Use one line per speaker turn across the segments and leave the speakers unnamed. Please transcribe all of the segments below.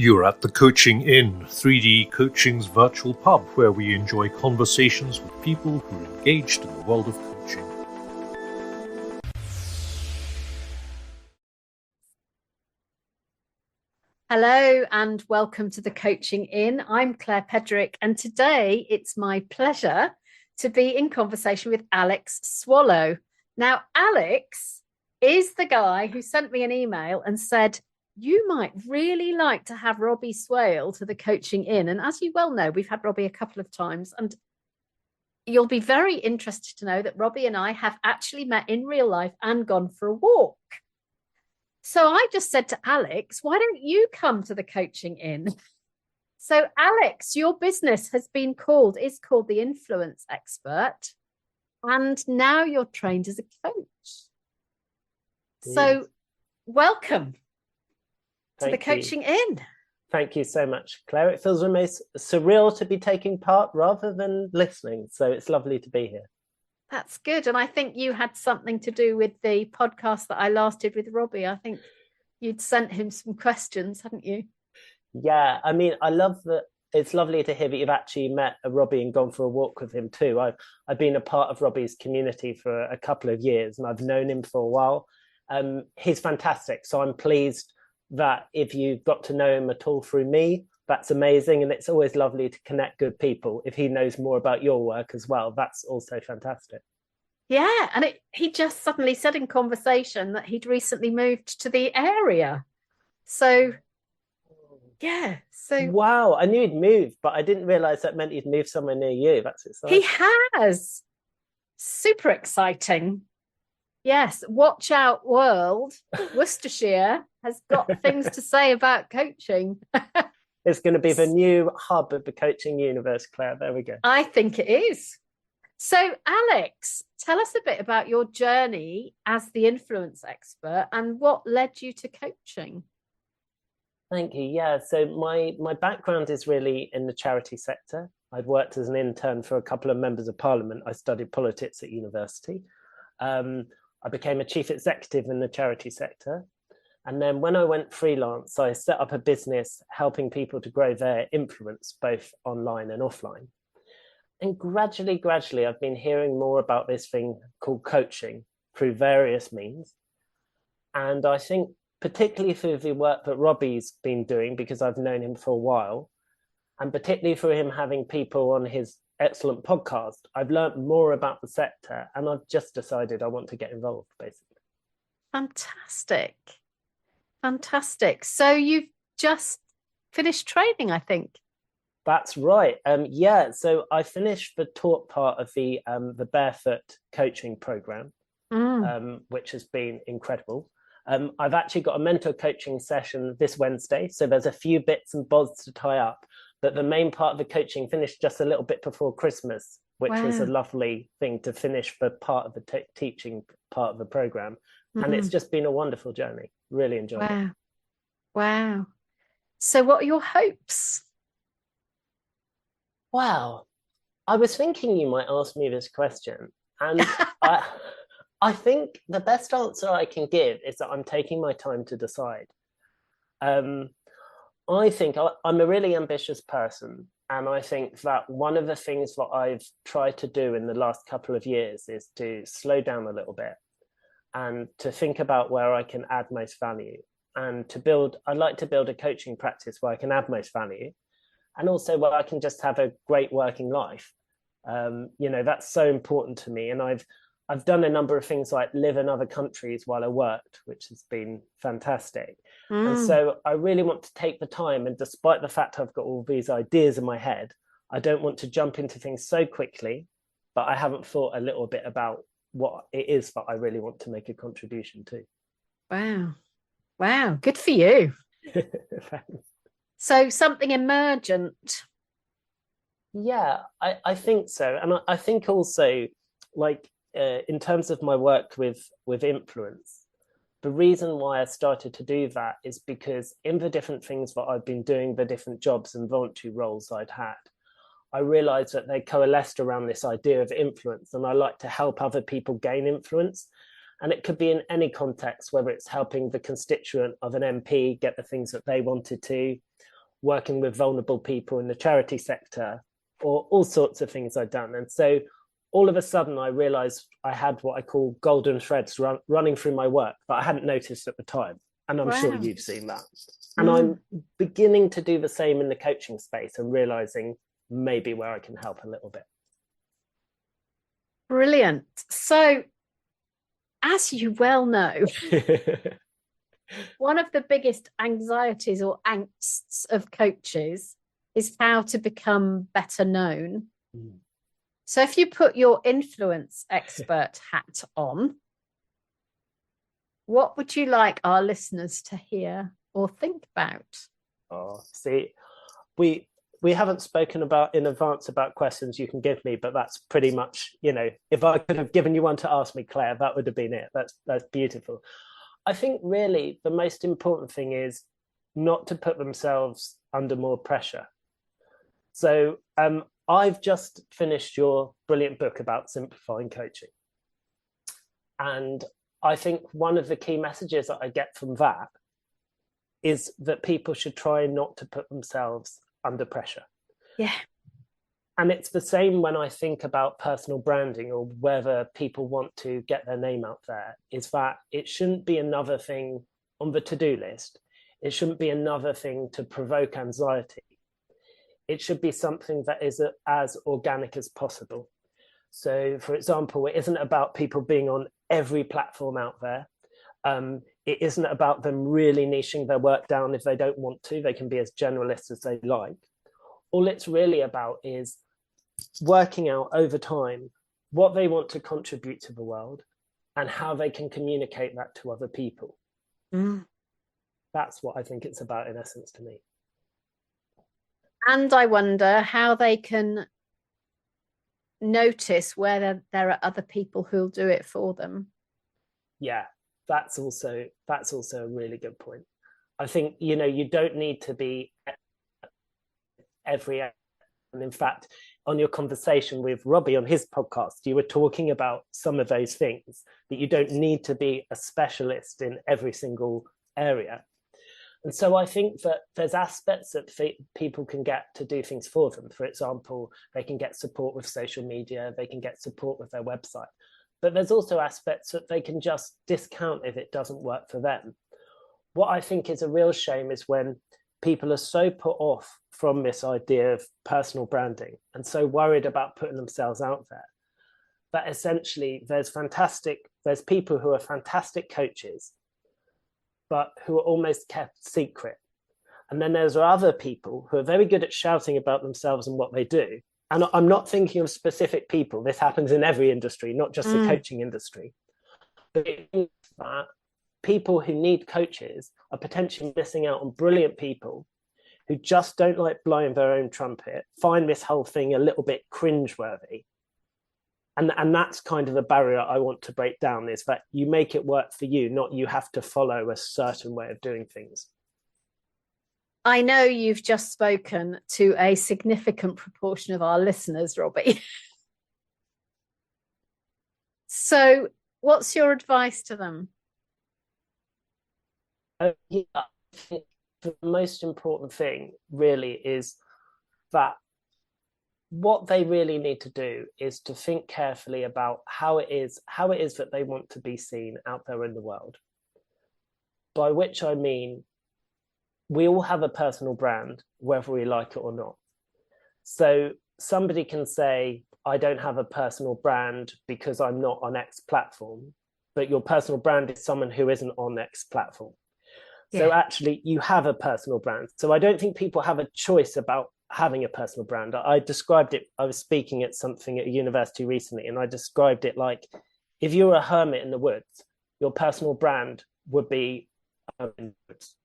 You're at the Coaching Inn, 3D Coaching's virtual pub, where we enjoy conversations with people who are engaged in the world of coaching.
Hello and welcome to the Coaching Inn. I'm Claire Pedrick, and today it's my pleasure to be in conversation with Alex Swale. Now, Alex is the guy who sent me an email and said, you might really like to have Robbie Swale to the Coaching Inn. And as you well know, we've had Robbie a couple of times, and you'll be very interested to know that Robbie and I have actually met in real life and gone for a walk. So I just said to Alex, why don't you come to the Coaching Inn? So Alex, your business is called the Influence Expert, and now you're trained as a coach. Yes. So welcome to the Coaching Inn.
Thank you so much, Claire. It feels almost surreal to be taking part rather than listening. So it's lovely to be here.
That's good. And I think you had something to do with the podcast that I last did with Robbie. I think you'd sent him some questions, hadn't you?
Yeah, I mean, I love that. It's lovely to hear that you've actually met Robbie and gone for a walk with him too. I've been a part of Robbie's community for a couple of years, and I've known him for a while. He's fantastic. So I'm pleased that if you got to know him at all through me, that's amazing. And it's always lovely to connect good people. If he knows more about your work as well, that's also fantastic.
Yeah. And he just suddenly said in conversation that he'd recently moved to the area. So, yeah. So
wow, I knew he'd moved, but I didn't realize that meant he'd moved somewhere near you. That's exciting.
He has. Super exciting. Yes, watch out world. Worcestershire has got things to say about coaching.
It's going to be the new hub of the coaching universe, Claire. There we go.
I think it is. So, Alex, tell us a bit about your journey as the influence expert and what led you to coaching.
Thank you. Yeah, so my background is really in the charity sector. I've worked as an intern for a couple of members of parliament. I studied politics at university. I became a chief executive in the charity sector. And then when I went freelance, I set up a business helping people to grow their influence, both online and offline. And gradually, I've been hearing more about this thing called coaching through various means. And I think particularly through the work that Robbie's been doing, because I've known him for a while, and particularly through him having people on his excellent podcast, I've learned more about the sector, and I've just decided I want to get involved, basically.
Fantastic. So you've just finished training, I think.
That's right. Yeah. So I finished the taught part of the Barefoot coaching program, which has been incredible. I've actually got a mentor coaching session this Wednesday, so there's a few bits and bobs to tie up. But the main part of the coaching finished just a little bit before Christmas, which was a lovely thing to finish for part of the teaching part of the program. Mm-hmm. And it's just been a wonderful journey. Really enjoyed it.
Wow. So what are your hopes?
Wow. I was thinking you might ask me this question. And I think the best answer I can give is that I'm taking my time to decide. I think I'm a really ambitious person, and I think that one of the things that I've tried to do in the last couple of years is to slow down a little bit and to think about where I can add most value, and I'd like to build a coaching practice where I can add most value, and also where I can just have a great working life. That's so important to me, and I've done a number of things like live in other countries while I worked, which has been fantastic. And so I really want to take the time, and despite the fact I've got all these ideas in my head, I don't want to jump into things so quickly, but I haven't thought a little bit about what it is that I really want to make a contribution to.
Wow. Good for you. So something emergent.
Yeah, I think so. And I think also, like, in terms of my work with influence, the reason why I started to do that is because in the different things that I've been doing, the different jobs and voluntary roles I'd had, I realized that they coalesced around this idea of influence, and I like to help other people gain influence. And it could be in any context, whether it's helping the constituent of an MP get the things that they wanted to, working with vulnerable people in the charity sector, or all sorts of things I'd done. And so all of a sudden I realized I had what I call golden threads running through my work that I hadn't noticed at the time. And I'm sure you've seen that. And I'm beginning to do the same in the coaching space and realizing maybe where I can help a little bit.
Brilliant. So, as you well know, one of the biggest anxieties or angsts of coaches is how to become better known. So if you put your influence expert hat on, what would you like our listeners to hear or think about?
Oh, see, we haven't spoken about in advance about questions you can give me, but that's pretty much, if I could have given you one to ask me, Claire, that would have been it. That's beautiful. I think really the most important thing is not to put themselves under more pressure. So I've just finished your brilliant book about simplifying coaching. And I think one of the key messages that I get from that is that people should try not to put themselves under pressure.
Yeah.
And it's the same when I think about personal branding or whether people want to get their name out there, is that it shouldn't be another thing on the to-do list. It shouldn't be another thing to provoke anxiety. It should be something that is as organic as possible. So, for example, it isn't about people being on every platform out there. It isn't about them really niching their work down if they don't want to. They can be as generalist as they like. All it's really about is working out over time what they want to contribute to the world and how they can communicate that to other people. That's what I think it's about in essence to me.
And I wonder how they can notice where there are other people who'll do it for them.
Yeah, that's also a really good point. I think, you don't need to be every, and in fact, on your conversation with Robbie on his podcast, you were talking about some of those things, that you don't need to be a specialist in every single area. And so I think that there's aspects that people can get to do things for them. For example, they can get support with social media, they can get support with their website. But there's also aspects that they can just discount if it doesn't work for them. What I think is a real shame is when people are so put off from this idea of personal branding and so worried about putting themselves out there, that essentially there's people who are fantastic coaches, but who are almost kept secret. And then there's other people who are very good at shouting about themselves and what they do. And I'm not thinking of specific people. This happens in every industry, not just the coaching industry. But it means that people who need coaches are potentially missing out on brilliant people who just don't like blowing their own trumpet, find this whole thing a little bit cringeworthy. And that's kind of the barrier I want to break down, is that you make it work for you, not you have to follow a certain way of doing things.
I know you've just spoken to a significant proportion of our listeners, Robbie. So what's your advice to them?
I think the most important thing really is that what they really need to do is to think carefully about how it is that they want to be seen out there in the world. By which I mean, we all have a personal brand, whether we like it or not. So somebody can say, I don't have a personal brand because I'm not on X platform, but your personal brand is someone who isn't on X platform. Yeah. So actually you have a personal brand. So I don't think people have a choice about having a personal brand. I described it, I was speaking at something at a university recently, and I described it like, if you're a hermit in the woods, your personal brand would be in the woods.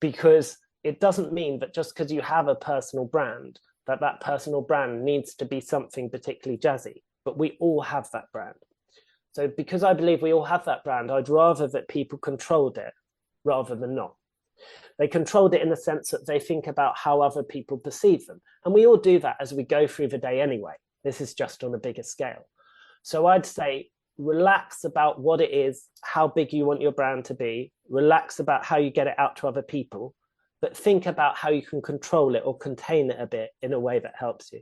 Because it doesn't mean that just because you have a personal brand, that personal brand needs to be something particularly jazzy, but we all have that brand. So because I believe we all have that brand, I'd rather that people controlled it rather than not. They controlled it in the sense that they think about how other people perceive them. And we all do that as we go through the day anyway. This is just on a bigger scale. So I'd say relax about what it is, how big you want your brand to be, relax about how you get it out to other people, but think about how you can control it or contain it a bit in a way that helps you.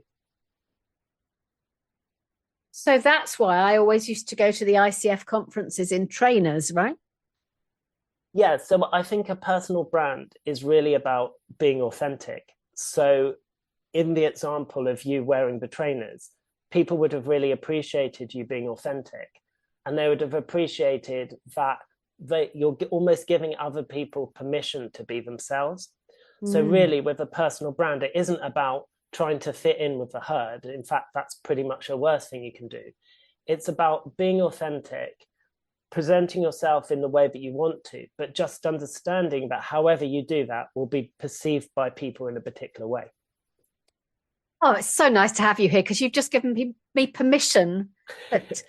So that's why I always used to go to the ICF conferences in trainers, right?
Yeah, so I think a personal brand is really about being authentic. So in the example of you wearing the trainers, people would have really appreciated you being authentic, and they would have appreciated that you're almost giving other people permission to be themselves. So really, with a personal brand, it isn't about trying to fit in with the herd. In fact, that's pretty much the worst thing you can do. It's about being authentic, presenting yourself in the way that you want to, but just understanding that however you do that will be perceived by people in a particular way.
Oh, it's so nice to have you here, because you've just given me permission that,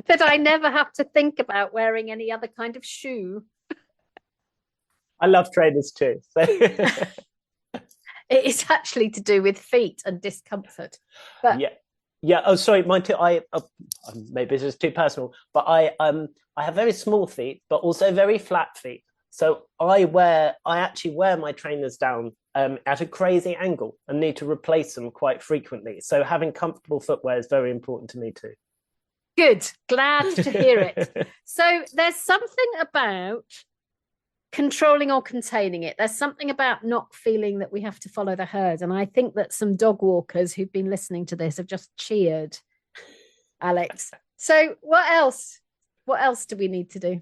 that I never have to think about wearing any other kind of shoe.
I love trainers too. So.
It is actually to do with feet and discomfort. But
yeah. Oh, sorry, mine too. Maybe this is too personal, but I have very small feet, but also very flat feet. So I actually wear my trainers down at a crazy angle and need to replace them quite frequently. So having comfortable footwear is very important to me too.
Good, glad to hear it. So there's something about controlling or containing it. There's something about not feeling that we have to follow the herd. And I think that some dog walkers who've been listening to this have just cheered, Alex. So what else? What else do we need to do?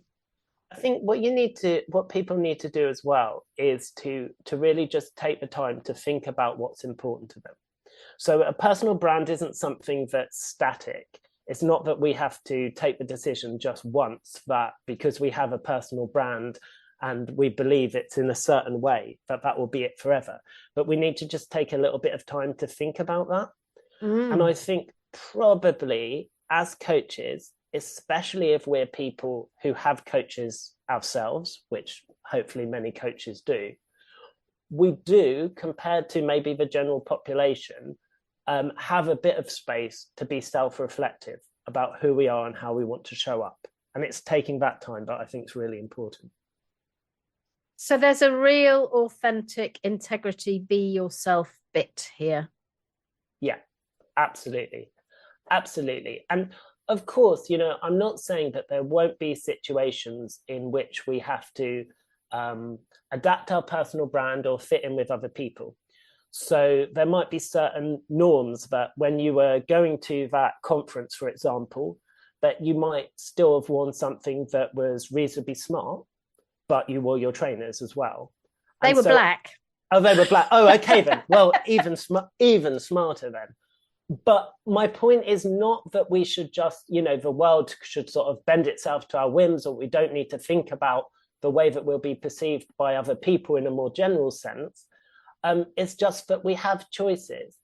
I think what people need to do as well is to really just take the time to think about what's important to them. So a personal brand isn't something that's static. It's not that we have to take the decision just once that because we have a personal brand and we believe it's in a certain way that will be it forever. But we need to just take a little bit of time to think about that. And I think probably as coaches, especially if we're people who have coaches ourselves, which hopefully many coaches do, we do, compared to maybe the general population, have a bit of space to be self-reflective about who we are and how we want to show up. And it's taking that time that I think is really important.
So there's a real authentic integrity, be yourself bit here.
Yeah, absolutely. Absolutely. And of course, I'm not saying that there won't be situations in which we have to adapt our personal brand or fit in with other people. So there might be certain norms that when you were going to that conference, for example, that you might still have worn something that was reasonably smart, but you wore your trainers as well.
They were black.
Oh, they were black. Oh, okay then. Well, even smarter then. But my point is not that we should just, the world should sort of bend itself to our whims, or we don't need to think about the way that we'll be perceived by other people in a more general sense. It's just that we have choices.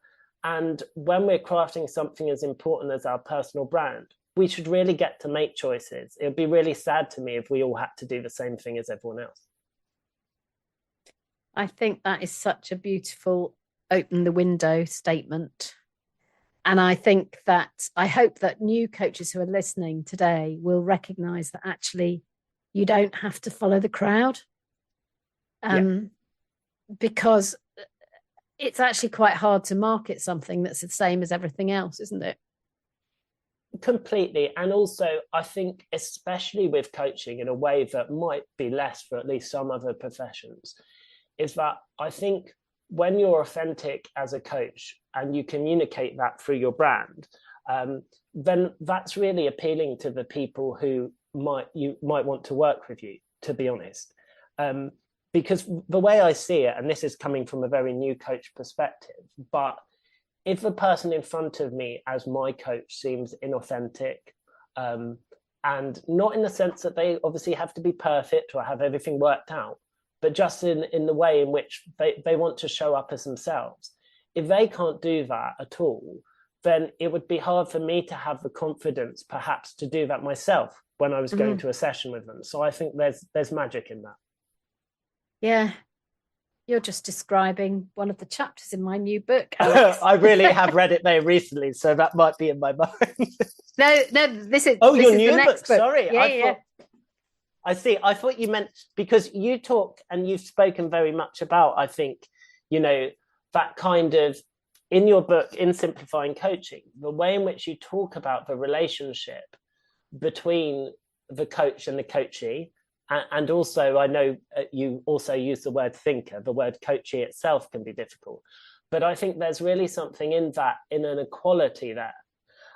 And when we're crafting something as important as our personal brand, we should really get to make choices. It would be really sad to me if we all had to do the same thing as everyone else.
I think that is such a beautiful open the window statement. And I hope that new coaches who are listening today will recognize that actually you don't have to follow the crowd. Because it's actually quite hard to market something that's the same as everything else, isn't it?
Completely. And also, I think, especially with coaching in a way that might be less for at least some other professions, is that I think when you're authentic as a coach and you communicate that through your brand, then that's really appealing to the people who might want to work with you, to be honest. Because the way I see it, and this is coming from a very new coach perspective, but if the person in front of me as my coach seems inauthentic, and not in the sense that they obviously have to be perfect or have everything worked out, but just in the way in which they want to show up as themselves, if they can't do that at all, then it would be hard for me to have the confidence perhaps to do that myself when I was going to a session with them. So I think there's magic in that.
Yeah. You're just describing one of the chapters in my new book, Alex.
I really have read it very recently, so that might be in my mind.
No, this is
your
new
book. Sorry,
Yeah.
I see. I thought you meant because you talk and you've spoken very much about, I think, that kind of in your book, in Simplifying Coaching, the way in which you talk about the relationship between the coach and the coachee. And also, I know you also use the word thinker. The word coachee itself can be difficult. But I think there's really something in that, in an equality there.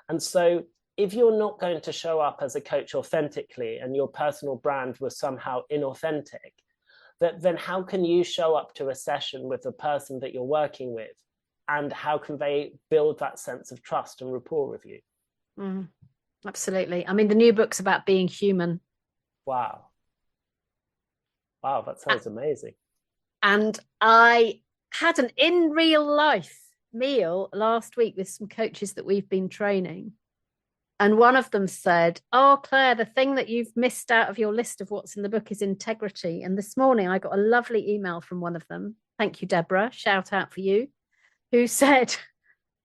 And so if you're not going to show up as a coach authentically and your personal brand was somehow inauthentic, then how can you show up to a session with the person that you're working with? And how can they build that sense of trust and rapport with you?
Absolutely. I mean, the new book's about being human.
Wow, that sounds amazing.
And I had an in real life meal last week with some coaches that we've been training. And one of them said, "Oh, Claire, the thing that you've missed out of your list of what's in the book is integrity." And this morning I got a lovely email from one of them. Thank you, Deborah. Shout out for you. Who said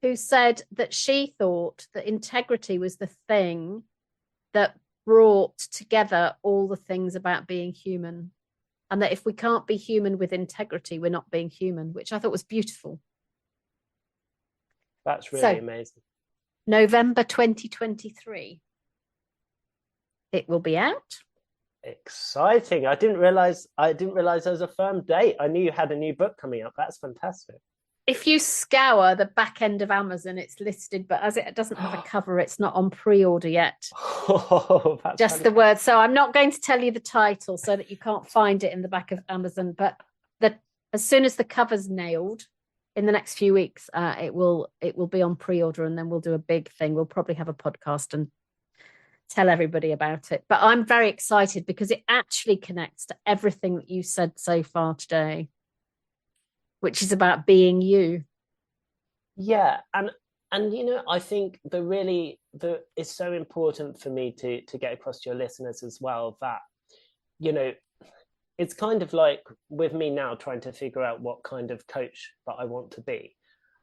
that she thought that integrity was the thing that brought together all the things about being human. And that if we can't be human with integrity, we're not being human, which I thought was beautiful.
That's really amazing.
November 2023. It will be out.
Exciting. I didn't realize there was a firm date. I knew you had a new book coming up. That's fantastic.
If you scour the back end of Amazon, it's listed, but as it doesn't have a cover, it's not on pre-order yet. Just funny. The word. So I'm not going to tell you the title so that you can't find it in the back of Amazon, but as soon as the cover's nailed in the next few weeks, it will be on pre-order, and then we'll do a big thing. We'll probably have a podcast and tell everybody about it. But I'm very excited because it actually connects to everything that you said so far today, which is about being you.
Yeah, and I think it's so important for me to get across to your listeners as well that it's kind of like with me now trying to figure out what kind of coach that I want to be.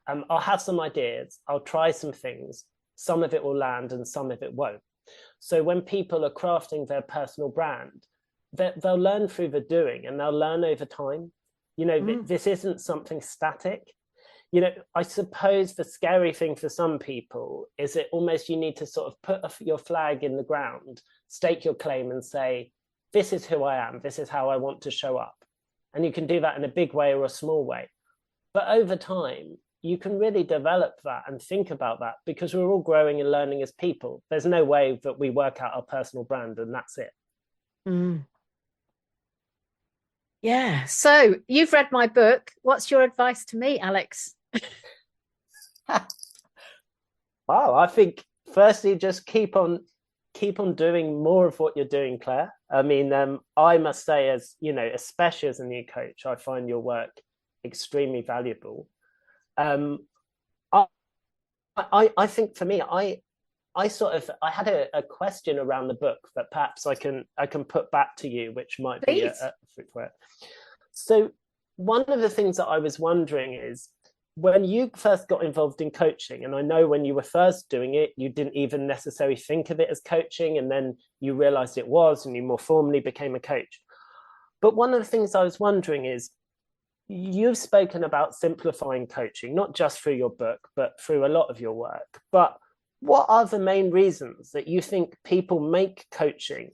I'll have some ideas, I'll try some things, some of it will land and some of it won't. So when people are crafting their personal brand, they'll learn through the doing and they'll learn over time. This isn't something static. I suppose the scary thing for some people is that almost you need to sort of put your flag in the ground, stake your claim and say, this is who I am, this is how I want to show up. And you can do that in a big way or a small way. But over time, you can really develop that and think about that because we're all growing and learning as people. There's no way that we work out our personal brand and that's it.
Yeah. So you've read my book. What's your advice to me, Alex?
Wow. I think firstly, just keep on doing more of what you're doing, Claire. I mean, I must say, as especially as a new coach, I find your work extremely valuable. I think for me, I had a question around the book that perhaps I can put back to you, which might be a So one of the things that I was wondering is, when you first got involved in coaching, and I know when you were first doing it, you didn't even necessarily think of it as coaching, and then you realized it was, and you more formally became a coach. But one of the things I was wondering is, you've spoken about simplifying coaching, not just through your book, but through a lot of your work. But what are the main reasons that you think people make coaching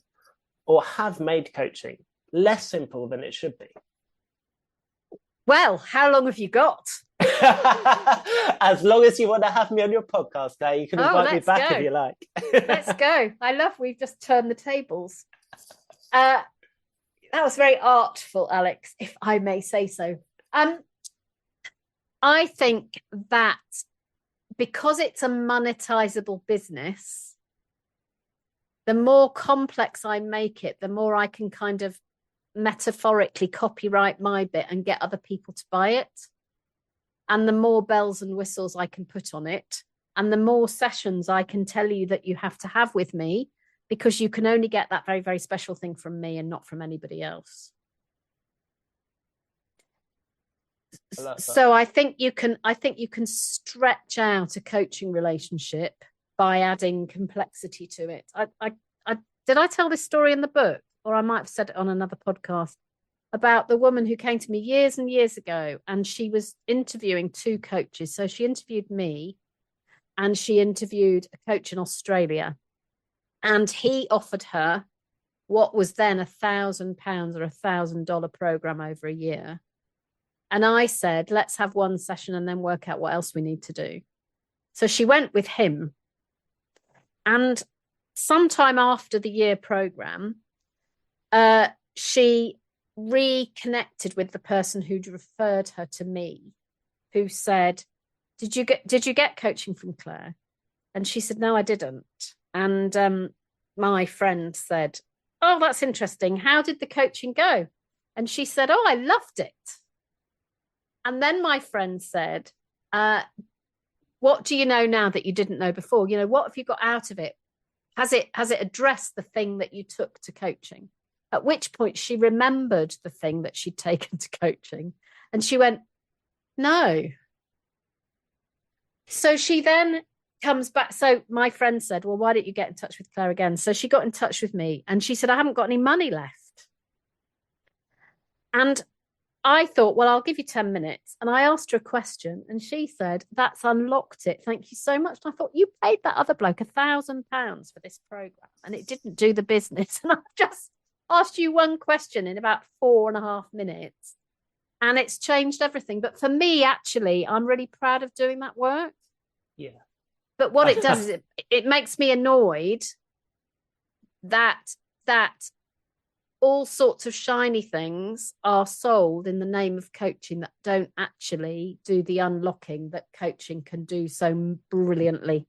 or have made coaching less simple than it should be?
Well, how long have you got?
As long as you want to have me on your podcast, Claire, you can invite me back if you like.
Let's go. We've just turned the tables. That was very artful, Alex, if I may say so. I think that because it's a monetizable business, the more complex I make it, the more I can kind of metaphorically copyright my bit and get other people to buy it. And the more bells and whistles I can put on it, and the more sessions I can tell you that you have to have with me, because you can only get that very, very special thing from me and not from anybody else. So I think you can stretch out a coaching relationship by adding complexity to it. Did I tell this story in the book? or I might have said it on another podcast, about the woman who came to me years and years ago, and she was interviewing two coaches. So she interviewed me and she interviewed a coach in Australia, and he offered her what was then £1,000 or $1,000 program over a year. And I said, let's have one session and then work out what else we need to do. So she went with him. And sometime after the year program, she reconnected with the person who'd referred her to me, who said, did you get coaching from Claire? And she said, no, I didn't. And my friend said, oh, that's interesting. How did the coaching go? And she said, oh, I loved it. And then my friend said, what do you know now that you didn't know before? You know, what have you got out of it? Has it addressed the thing that you took to coaching? At which point she remembered the thing that she'd taken to coaching. And she went, no. So she then comes back. So my friend said, well, why don't you get in touch with Claire again? So she got in touch with me and she said, I haven't got any money left. And I thought, well, I'll give you 10 minutes. And I asked her a question and she said, that's unlocked it. Thank you so much. And I thought, you paid that other bloke £1,000 for this program and it didn't do the business. And I've just asked you one question in about 4.5 minutes and it's changed everything. But for me, actually, I'm really proud of doing that work.
Yeah.
But what it does is it makes me annoyed that all sorts of shiny things are sold in the name of coaching that don't actually do the unlocking that coaching can do so brilliantly.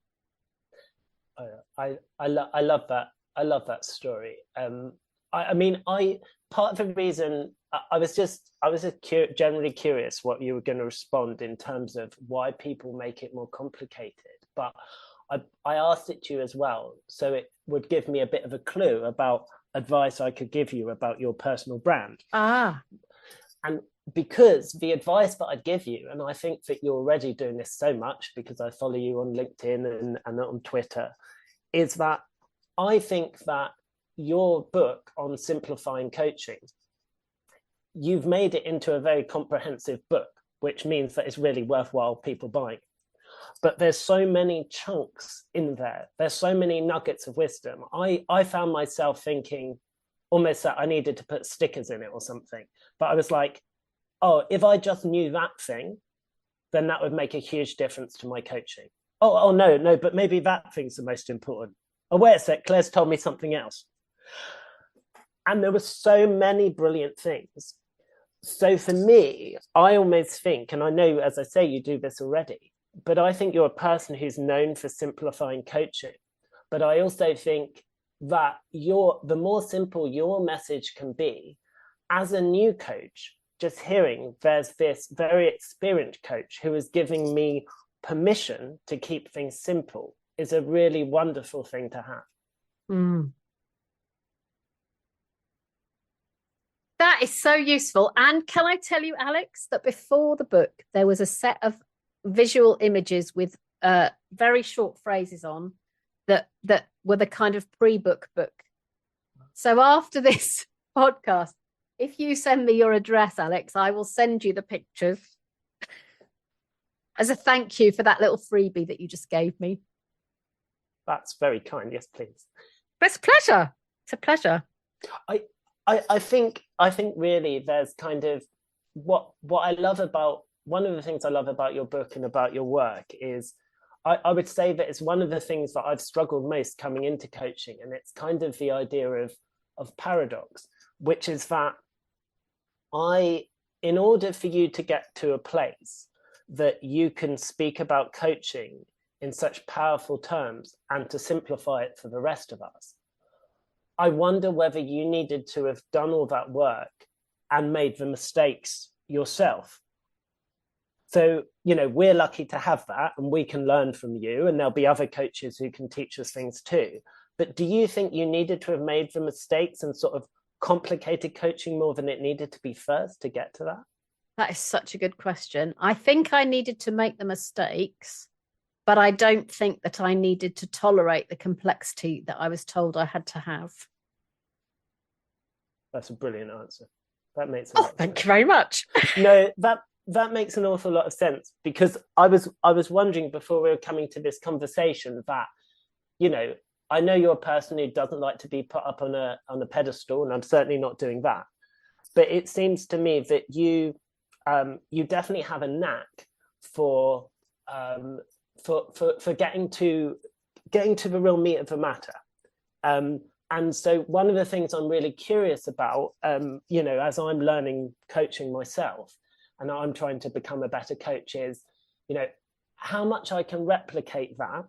I love that. I love that story. I mean, part of the reason I was just generally curious what you were going to respond in terms of why people make it more complicated. But I asked it to you as well, so it would give me a bit of a clue about advice I could give you about your personal brand. And because the advice that I'd give you, and I think that you're already doing this so much because I follow you on LinkedIn and on Twitter, is that I think that your book on simplifying coaching, you've made it into a very comprehensive book, which means that it's really worthwhile people buying. But there's so many chunks in there. There's so many nuggets of wisdom. I found myself thinking almost that I needed to put stickers in it or something. But I was like, oh, if I just knew that thing, then that would make a huge difference to my coaching. Oh, no, but maybe that thing's the most important. Oh, wait a sec, Claire's told me something else. And there were so many brilliant things. So for me, I almost think, and I know, as I say, you do this already, but I think you're a person who's known for simplifying coaching. But I also think that the more simple your message can be, as a new coach, just hearing there's this very experienced coach who is giving me permission to keep things simple is a really wonderful thing to have.
That is so useful. And can I tell you, Alex, that before the book, there was a set of visual images with very short phrases on that were the kind of pre-book book. So after this podcast, if you send me your address, Alex, I will send you the pictures as a thank you for that little freebie that you just gave me.
That's very kind. Yes, please.
It's a pleasure. It's a pleasure.
I think really there's kind of what I love about, one of the things I love about your book and about your work is I would say that it's one of the things that I've struggled most coming into coaching. And it's kind of the idea of paradox, which is that in order for you to get to a place that you can speak about coaching in such powerful terms and to simplify it for the rest of us, I wonder whether you needed to have done all that work and made the mistakes yourself. So, we're lucky to have that and we can learn from you, and there'll be other coaches who can teach us things too. But do you think you needed to have made the mistakes and sort of complicated coaching more than it needed to be first to get to that?
That is such a good question. I think I needed to make the mistakes, but I don't think that I needed to tolerate the complexity that I was told I had to have.
That's a brilliant answer. That makes a
Oh,
lot of
thank
sense.
you very much.
No, that makes an awful lot of sense, because I was wondering before we were coming to this conversation that, you know, I know you're a person who doesn't like to be put up on a pedestal, and I'm certainly not doing that. But it seems to me that you definitely have a knack for getting to the real meat of the matter. And so one of the things I'm really curious about, you know, as I'm learning coaching myself, and I'm trying to become a better coach, is, you know, how much I can replicate that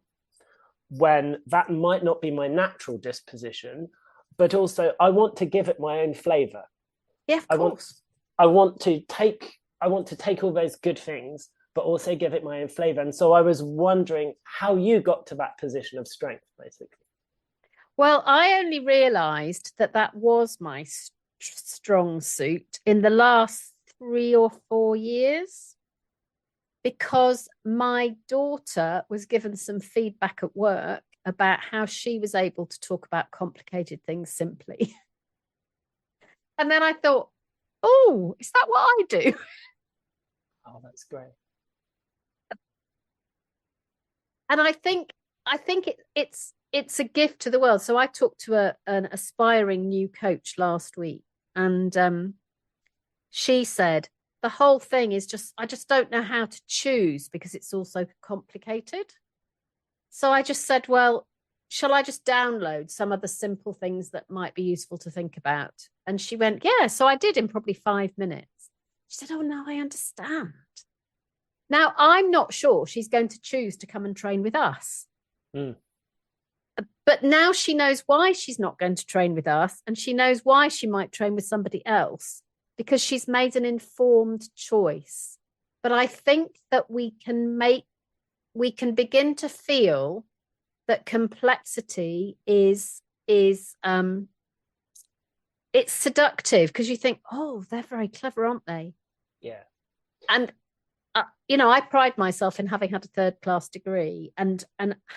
when that might not be my natural disposition, but also I want to give it my own flavor.
Yeah, of course.
I want to take all those good things, but also give it my own flavor. And so I was wondering how you got to that position of strength, basically.
Well, I only realised that was my strong suit in the last 3 or 4 years, because my daughter was given some feedback at work about how she was able to talk about complicated things simply. And then I thought, oh, is that what I do?
Oh, that's great.
And I think it's a gift to the world. So I talked to an aspiring new coach last week, and she said the whole thing is I just don't know how to choose because it's all so complicated. So I just said, well, shall I just download some of the simple things that might be useful to think about? And she went, yeah. So I did in probably 5 minutes. She said, oh, now I understand. Now, I'm not sure she's going to choose to come and train with us.
Mm.
But now she knows why she's not going to train with us, and she knows why she might train with somebody else, because she's made an informed choice. But I think that we can begin to feel that complexity is it's seductive, because you think, oh, they're very clever, aren't they?
Yeah.
And you know, I pride myself in having had a 3rd-class degree and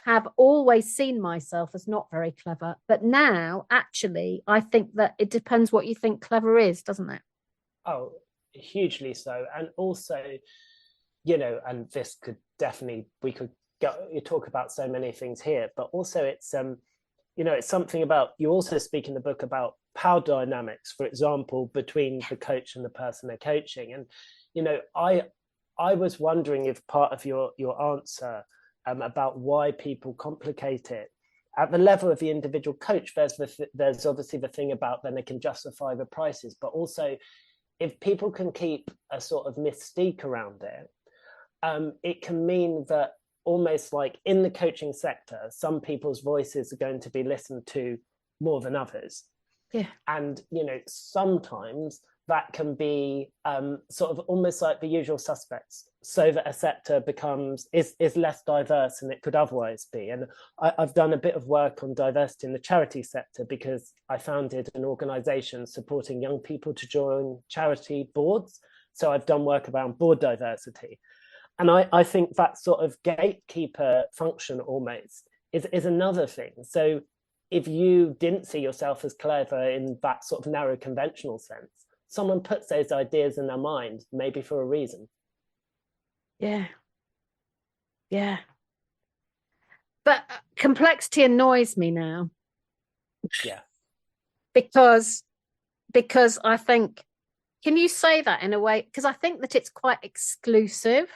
have always seen myself as not very clever. But now, actually, I think that it depends what you think clever is, doesn't it?
Oh, hugely so. And also, you know, and this could definitely, you talk about so many things here, but also it's, you know, it's something about, you also speak in the book about power dynamics, for example, between the coach and the person they're coaching. And, you know, I was wondering if part of your answer about why people complicate it at the level of the individual coach, there's obviously the thing about then they can justify the prices, but also if people can keep a sort of mystique around it, it can mean that almost like in the coaching sector, some people's voices are going to be listened to more than others.
Yeah.
And, you know, sometimes that can be sort of almost like the usual suspects, so that a sector is less diverse than it could otherwise be. And I've done a bit of work on diversity in the charity sector, because I founded an organization supporting young people to join charity boards. So I've done work around board diversity. And I think that sort of gatekeeper function almost is another thing. So if you didn't see yourself as clever in that sort of narrow conventional sense, someone puts those ideas in their mind, maybe for a reason.
Yeah. Yeah. But complexity annoys me now.
Yeah.
Because I think, can you say that in a way? Because I think that it's quite exclusive.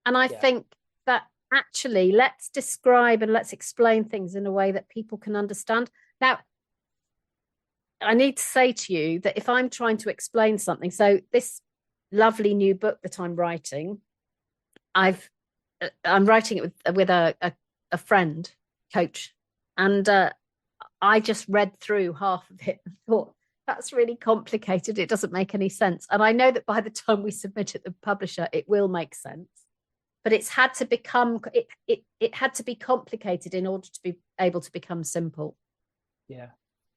And I think that actually let's describe and let's explain things in a way that people can understand. Now, I need to say to you that if I'm trying to explain something, so this lovely new book that I'm writing, I'm writing it with a friend, coach, and I just read through half of it and thought, that's really complicated. It doesn't make any sense. And I know that by the time we submit it to the publisher, it will make sense. But it's had to become it had to be complicated in order to be able to become simple.
Yeah.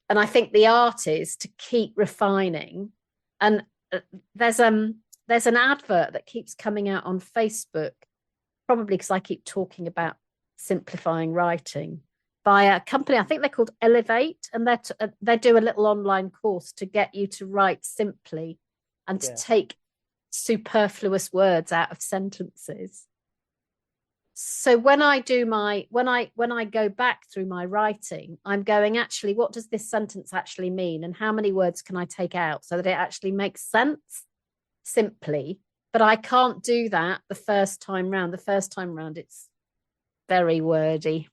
And I think the art is to keep refining. And there's an advert that keeps coming out on Facebook, probably because I keep talking about simplifying writing. by a company, I think they're called Elevate, and they do a little online course to get you to write simply and to take superfluous words out of sentences. So when I do when I go back through my writing, I'm going, actually, what does this sentence actually mean, and how many words can I take out so that it actually makes sense simply? But I can't do that the first time round. The first time round, it's very wordy.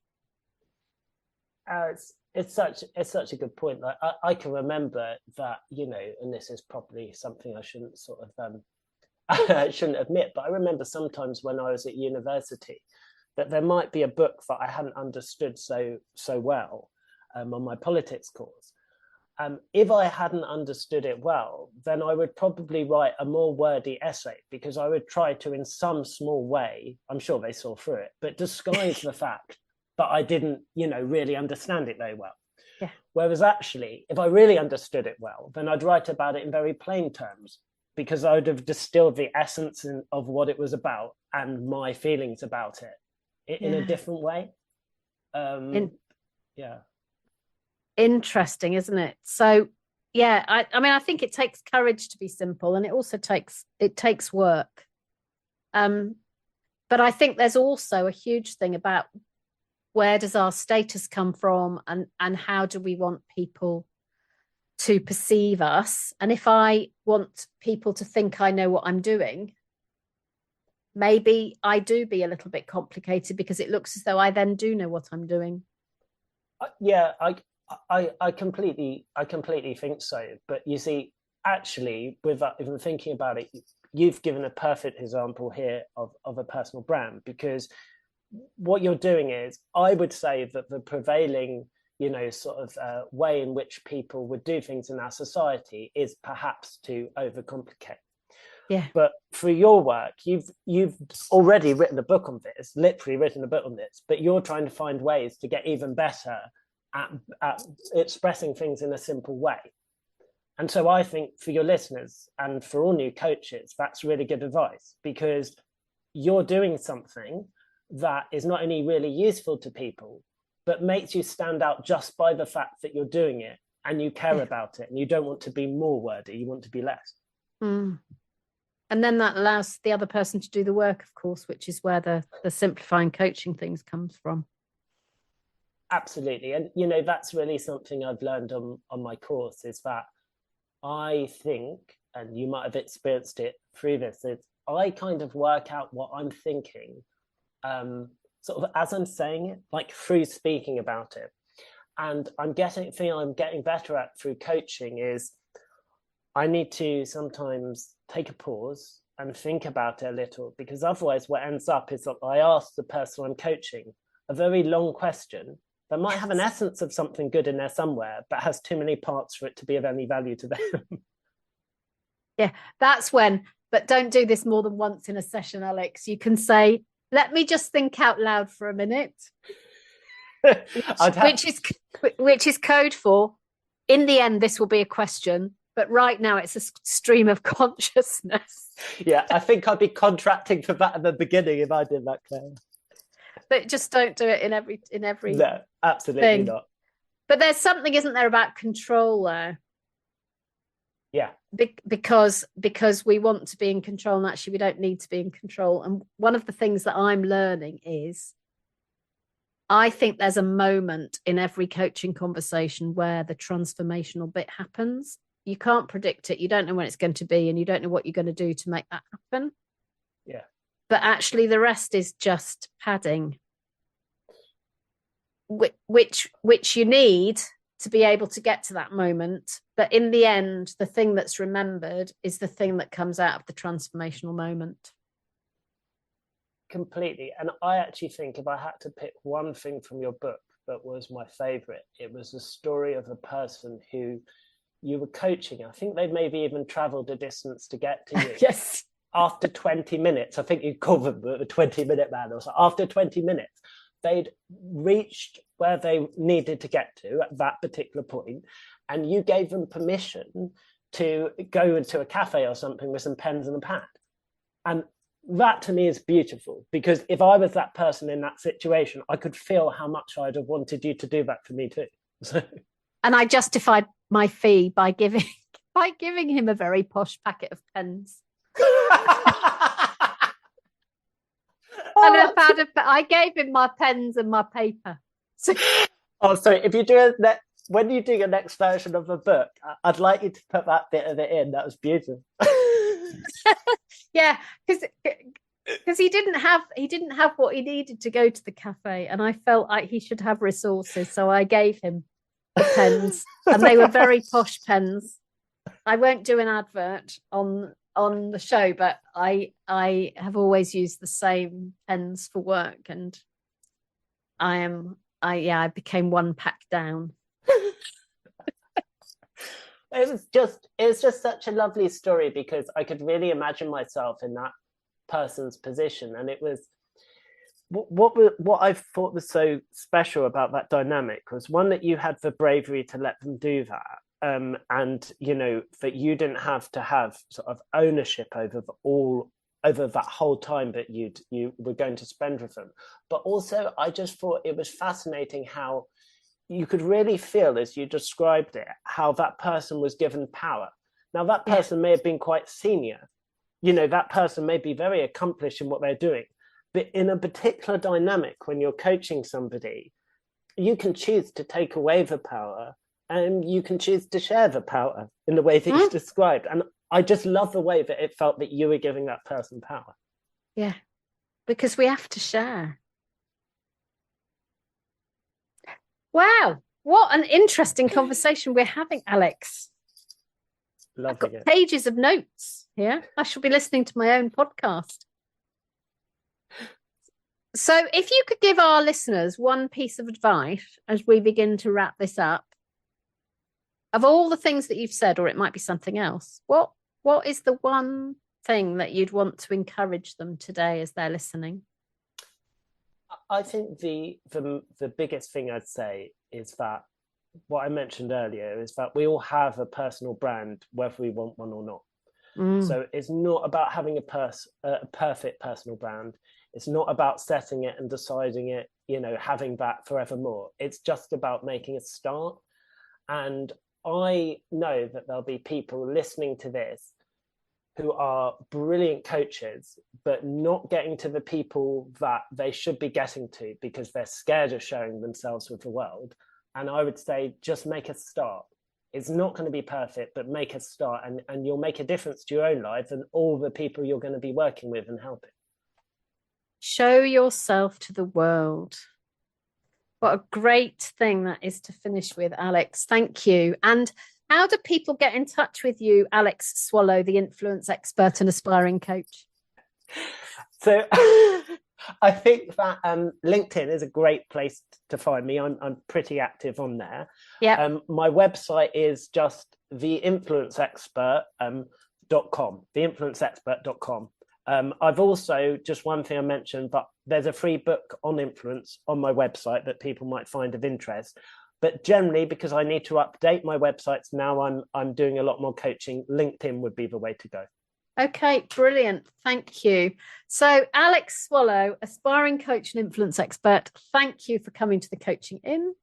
It's such a good point. Like I can remember that, and this is probably something I shouldn't I shouldn't admit, but I remember sometimes when I was at university that there might be a book that I hadn't understood so well on my politics course. If I hadn't understood it well, then I would probably write a more wordy essay, because I would try to, in some small way, I'm sure they saw through it, but disguise the fact that I didn't, really understand it very well.
Yeah.
Whereas actually, if I really understood it well, then I'd write about it in very plain terms, because I would have distilled the essence of what it was about and my feelings about it in a different way.
Interesting, isn't it? So, I mean, I think it takes courage to be simple, and it also takes work. But I think there's also a huge thing about where does our status come from, and how do we want people to perceive us? And if I want people to think I know what I'm doing, maybe I do be a little bit complicated, because it looks as though I then do know what I'm doing.
I completely think so. But you see, actually, with even thinking about it, you've given a perfect example here of a personal brand, because what you're doing is, I would say that the prevailing way in which people would do things in our society is perhaps to overcomplicate.
Yeah.
But through your work, you've already written a book on this, literally written a book on this, but you're trying to find ways to get even better at expressing things in a simple way. And so I think for your listeners and for all new coaches, that's really good advice, because you're doing something that is not only really useful to people, but makes you stand out just by the fact that you're doing it and you care about it, and you don't want to be more wordy, you want to be less.
And then that allows the other person to do the work, of course, which is where the simplifying coaching things comes from.
Absolutely. And, that's really something I've learned on my course, is that I think, and you might have experienced it through this, is I kind of work out what I'm thinking sort of as I'm saying it, like through speaking about it. And I'm getting better at through coaching is I need to sometimes take a pause and think about it a little, because otherwise what ends up is that I ask the person I'm coaching a very long question that might have an essence of something good in there somewhere, but has too many parts for it to be of any value to them.
Yeah, that's when, but don't do this more than once in a session, Alex. You can say, let me just think out loud for a minute, which is code for, in the end, this will be a question, but right now it's a stream of consciousness.
Yeah, I think I'd be contracting for that at the beginning if I did that, Claire.
But just don't do it in every
No, absolutely
thing.
Not.
But there's something, isn't there, about control there?
Yeah.
Because we want to be in control, and actually we don't need to be in control. And one of the things that I'm learning is, I think there's a moment in every coaching conversation where the transformational bit happens. You can't predict it. You don't know when it's going to be, and you don't know what you're going to do to make that happen.
Yeah.
But actually the rest is just padding, which you need to be able to get to that moment. But in the end, the thing that's remembered is the thing that comes out of the transformational moment.
Completely. And I actually think if I had to pick one thing from your book that was my favorite, it was the story of a person who you were coaching. I think they maybe even traveled a distance to get to you.
Yes.
After 20 minutes, I think you called them the 20-minute man or so. After 20 minutes, they'd reached where they needed to get to at that particular point, and you gave them permission to go into a cafe or something with some pens and a pad. And that to me is beautiful, because if I was that person in that situation, I could feel how much I'd have wanted you to do that for me too. So.
And I justified my fee by giving him a very posh packet of pens. And I gave him my pens and my paper. So...
Oh, sorry. If you when you do your next version of the book, I'd like you to put that bit of it in. That was beautiful.
Yeah, because he didn't have what he needed to go to the cafe, and I felt like he should have resources, so I gave him the pens, and they were very posh pens. I won't do an advert on the show, but I have always used the same pens for work, and I became one pack down.
It was just such a lovely story, because I could really imagine myself in that person's position, and it was what I thought was so special about that dynamic was, one, that you had the bravery to let them do that, and that you didn't have to have sort of ownership over that whole time that you were going to spend with them. But also, I just thought it was fascinating how you could really feel, as you described it, how that person was given power. Now, that person may have been quite senior. That person may be very accomplished in what they're doing. But in a particular dynamic, when you're coaching somebody, you can choose to take away the power, and you can choose to share the power in the way that you described. And I just love the way that it felt that you were giving that person power.
Yeah, because we have to share. Wow, what an interesting conversation we're having, Alex. I've got pages of notes here. I shall be listening to my own podcast. So if you could give our listeners one piece of advice as we begin to wrap this up, of all the things that you've said, or it might be something else, what is the one thing that you'd want to encourage them today as they're listening?
I think the biggest thing I'd say is that what I mentioned earlier is that we all have a personal brand, whether we want one or not. So it's not about having a perfect personal brand. It's not about setting it and deciding it, having that forevermore. It's just about making a start. And I know that there'll be people listening to this who are brilliant coaches, but not getting to the people that they should be getting to because they're scared of sharing themselves with the world. And I would say, just make a start. It's not going to be perfect, but make a start, and you'll make a difference to your own life and all the people you're going to be working with and helping.
Show yourself to the world. What a great thing that is to finish with, Alex. Thank you. And how do people get in touch with you, Alex Swale, the influence expert and aspiring coach?
So I think that LinkedIn is a great place to find me. I'm pretty active on there.
Yeah.
My website is just theinfluenceexpert.com, theinfluenceexpert.com. I've also, just one thing I mentioned, but there's a free book on influence on my website that people might find of interest. But generally, because I need to update my websites now, I'm doing a lot more coaching. LinkedIn would be the way to go.
Okay, brilliant. Thank you. So Alex Swale, aspiring coach and influence expert, thank you for coming to the Coaching In.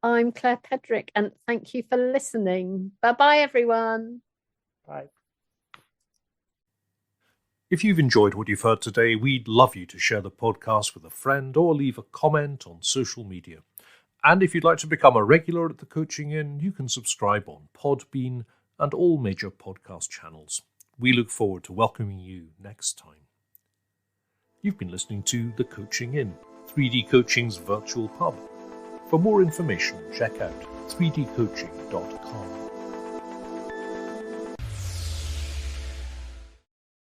I'm Claire Pedrick, and thank you for listening. Bye-bye, everyone.
Bye.
If you've enjoyed what you've heard today, we'd love you to share the podcast with a friend or leave a comment on social media. And if you'd like to become a regular at the Coaching In, you can subscribe on Podbean and all major podcast channels. We look forward to welcoming you next time. You've been listening to The Coaching In, 3D Coaching's virtual pub. For more information, check out 3dcoaching.com.